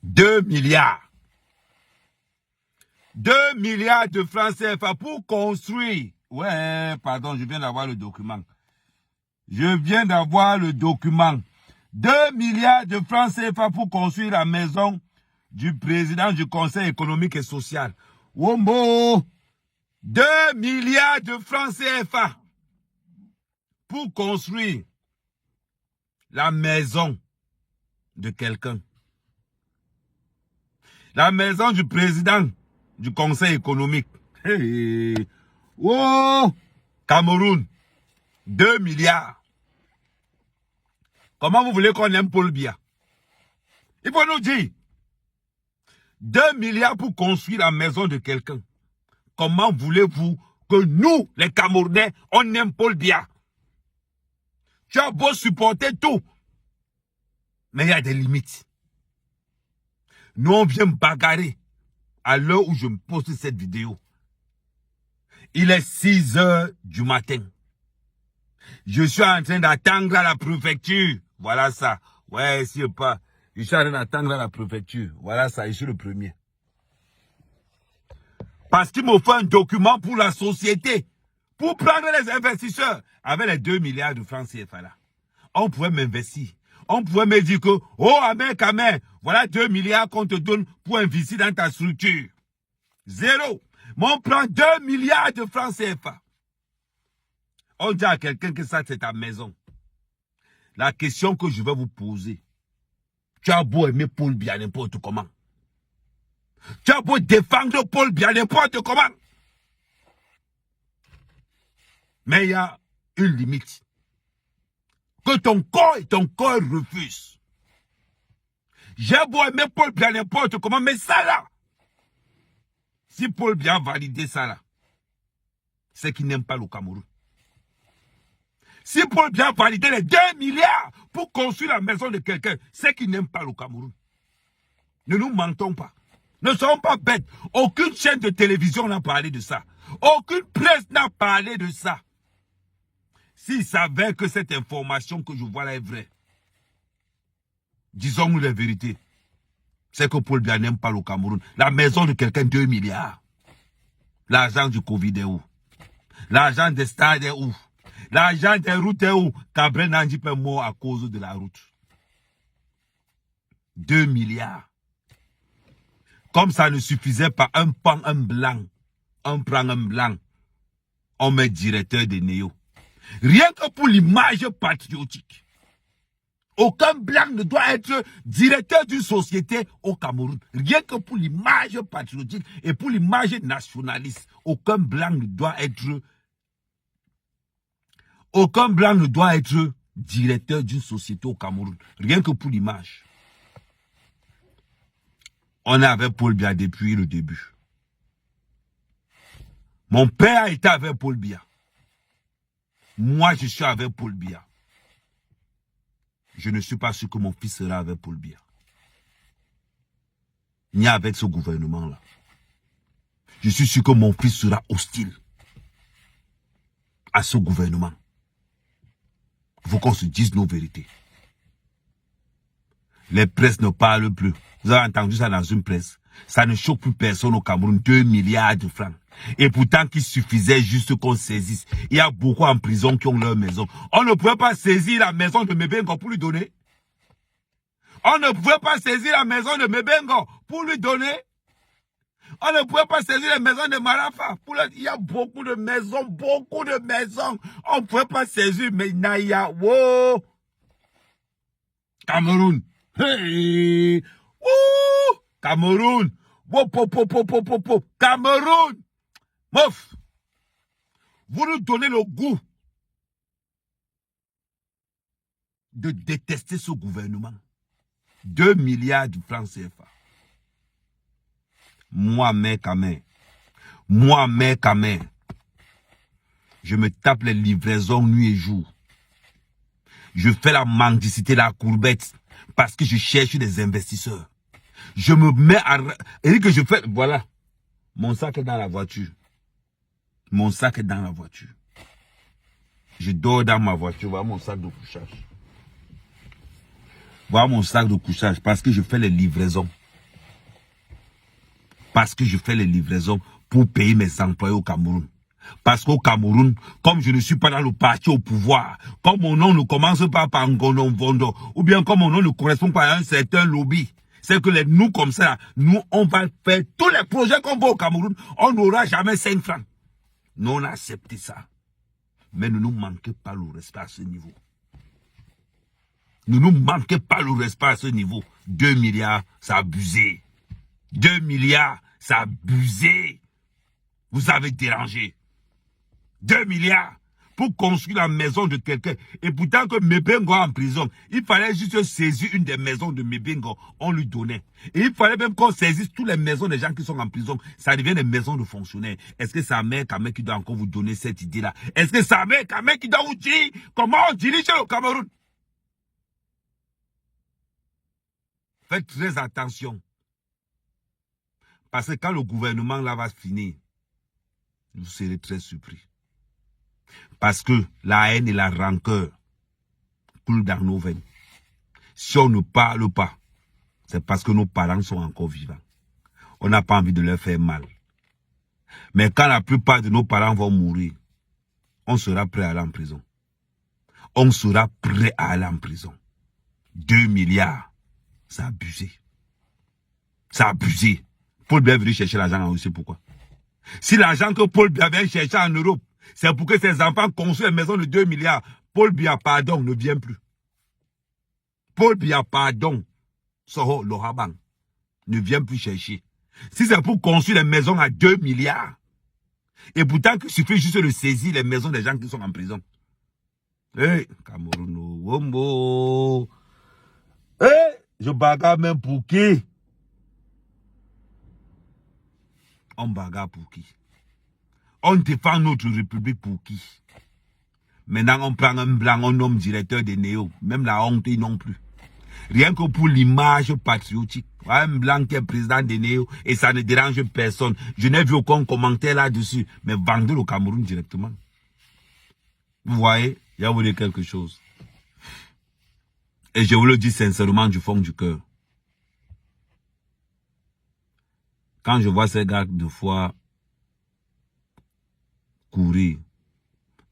2 milliards. 2 milliards de francs CFA pour construire. Ouais, pardon, je viens d'avoir le document. Je viens d'avoir le document. 2 milliards de francs CFA pour construire la maison du président du Conseil économique et social. Wombo! 2 milliards de francs CFA pour construire la maison de quelqu'un. La maison du président du Conseil économique. Hey. Oh, Cameroun, 2 milliards. Comment vous voulez qu'on aime Paul Biya? Il faut nous dire. 2 milliards pour construire la maison de quelqu'un. Comment voulez-vous que nous, les Camerounais, on aime Paul Biya? Tu as beau supporter tout, mais il y a des limites. Nous, on vient bagarrer à l'heure où je me poste cette vidéo. Il est 6 heures du matin. Je suis en train d'attendre à la préfecture. Voilà ça. Ouais, si pas. Je suis en train d'attendre à la préfecture. Voilà ça, je suis le premier. Parce qu'il me faut un document pour la société. Pour prendre les investisseurs. Avec les 2 milliards de francs CFA là. On pouvait m'investir. On pouvait me dire que, oh, Amen, voilà 2 milliards qu'on te donne pour investir dans ta structure. Zéro. Mais on prend 2 milliards de francs CFA. On dit à quelqu'un que ça, c'est ta maison. La question que je vais vous poser. Tu as beau aimer Paul Biya n'importe comment. Tu as beau défendre Paul Biya n'importe comment. Mais il y a une limite. Que ton corps refuse. J'ai beau aimer Paul Biya n'importe comment, mais ça là. Si Paul Biya a validé ça là, c'est qu'il n'aime pas le Cameroun. Si Paul Biya a validé les 2 milliards pour construire la maison de quelqu'un, c'est qu'il n'aime pas le Cameroun. Ne nous mentons pas. Ne soyons pas bêtes. Aucune chaîne de télévision n'a parlé de ça. Aucune presse n'a parlé de ça. S'ils savaient que cette information que je vois là est vraie, disons-nous la vérité. C'est que Paul Biya n'aime pas le Cameroun. La maison de quelqu'un, 2 milliards. L'argent du Covid est où? L'argent des stades est où? L'argent des routes est où? Cabré Nandip est mort à cause de la route. 2 milliards. Comme ça ne suffisait pas, un pan, un blanc. On prend un blanc. On met directeur de Néo. Rien que pour l'image patriotique. Aucun blanc ne doit être directeur d'une société au Cameroun. Rien que pour l'image patriotique et pour l'image nationaliste. Aucun blanc ne doit être directeur d'une société au Cameroun. Rien que pour l'image. On est avec Paul Biya depuis le début. Mon père a été avec Paul Biya. Moi, je suis avec Paul Biya. Je ne suis pas sûr que mon fils sera avec Paul Biya. Ni avec ce gouvernement-là. Je suis sûr que mon fils sera hostile à ce gouvernement. Il faut qu'on se dise nos vérités. Les presses ne parlent plus. Vous avez entendu ça dans une presse. Ça ne choque plus personne au Cameroun. 2 milliards de francs. Et pourtant qu'il suffisait juste qu'on saisisse. Il y a beaucoup en prison qui ont leur maison. On ne pouvait pas saisir la maison de Mebengo pour lui donner. On ne pouvait pas saisir la maison de Mebengo pour lui donner. On ne pouvait pas saisir la maison de Marafa. Il y a beaucoup de maisons, beaucoup de maisons. On ne pouvait pas saisir, mais Naya, wow. Cameroun. Hey. Wouh. Cameroun. Wow, Cameroun. Mouf. Vous nous donnez le goût de détester ce gouvernement. 2 milliards de francs CFA. Moi, mec, je me tape les livraisons nuit et jour. Je fais la mendicité, la courbette, parce que je cherche des investisseurs. Je me mets à... Et que je fais... Voilà. Mon sac est dans la voiture. Mon sac est dans la voiture. Je dors dans ma voiture. Voilà mon sac de couchage. Voilà mon sac de couchage, parce que je fais les livraisons. Parce que je fais les livraisons pour payer mes employés au Cameroun. Parce qu'au Cameroun, comme je ne suis pas dans le parti au pouvoir, comme mon nom ne commence pas par Ngonon Vondo, ou bien comme mon nom ne correspond pas à un certain lobby, c'est que nous comme ça, nous on va faire tous les projets qu'on veut au Cameroun, on n'aura jamais 5 francs. Nous on a accepté ça. Mais ne nous manquez pas le respect à ce niveau. Ne nous manquez pas le respect à ce niveau. 2 milliards, c'est abusé. 2 milliards, c'est abusé. Vous avez dérangé. 2 milliards pour construire la maison de quelqu'un. Et pourtant que Mebengo est en prison, il fallait juste saisir une des maisons de Mebengo. On lui donnait. Et il fallait même qu'on saisisse toutes les maisons des gens qui sont en prison. Ça devient des maisons de fonctionnaires. Est-ce que c'est Ahmed Kamé qui doit encore vous donner cette idée-là? Est-ce que c'est Ahmed Kamé qui doit vous dire comment on dirige le Cameroun? Faites très attention. Parce que quand le gouvernement là va finir, vous serez très surpris. Parce que la haine et la rancœur coulent dans nos veines. Si on ne parle pas, c'est parce que nos parents sont encore vivants. On n'a pas envie de leur faire mal. Mais quand la plupart de nos parents vont mourir, on sera prêt à aller en prison. On sera prêt à aller en prison. 2 milliards, c'est abusé. C'est abusé. Paul Biya est venu chercher l'argent en Russie, pourquoi? Si l'argent que Paul Biya vient chercher en Europe, c'est pour que ses enfants construisent une maison de 2 milliards. Paul Biya, pardon, ne vient plus. Paul Biya, pardon, Soho Lohaban, ne vient plus chercher. Si c'est pour construire des maisons à 2 milliards, et pourtant qu'il suffit juste de saisir les maisons des gens qui sont en prison. Hey, Cameroun, Wombo. Hey, je bagarre même pour qui? On bagarre pour qui? On défend notre république pour qui? Maintenant, on prend un blanc, on nomme directeur des néo. Même la honte, ils n'ont plus. Rien que pour l'image patriotique. Un blanc qui est président des néo et ça ne dérange personne. Je n'ai vu aucun commentaire là-dessus. Mais vendez le Cameroun directement. Vous voyez, il y a voulu quelque chose. Et je vous le dis sincèrement du fond du cœur. Quand je vois ces gars de fois courir,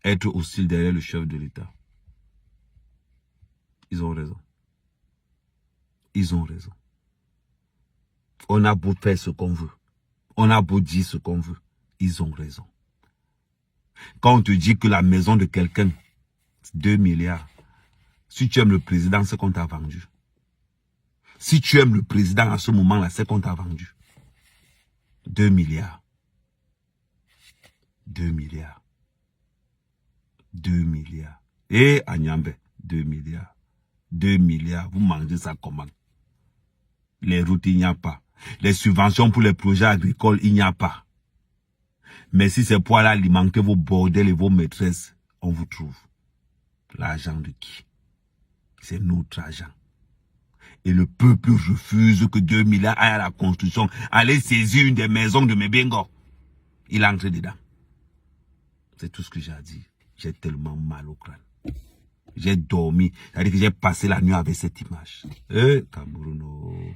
être hostile derrière le chef de l'État, ils ont raison. Ils ont raison. On a beau faire ce qu'on veut. On a beau dire ce qu'on veut. Ils ont raison. Quand on te dit que la maison de quelqu'un, 2 milliards, si tu aimes le président, c'est qu'on t'a vendu. Si tu aimes le président à ce moment-là, c'est qu'on t'a vendu. 2 milliards. 2 milliards. 2 milliards. Et à Niambe, 2 milliards. 2 milliards. Vous mangez ça comment? Les routes, il n'y a pas. Les subventions pour les projets agricoles, il n'y a pas. Mais si c'est pour aller alimenter vos bordels et vos maîtresses, on vous trouve. L'argent de qui? C'est notre argent. Et le peuple refuse que 2 milliards aillent à la construction. Allez saisir une des maisons de Mebengo. Il entre dedans. C'est tout ce que j'ai à dire. J'ai tellement mal au crâne. J'ai dormi. C'est-à-dire que j'ai passé la nuit avec cette image. Cameroun.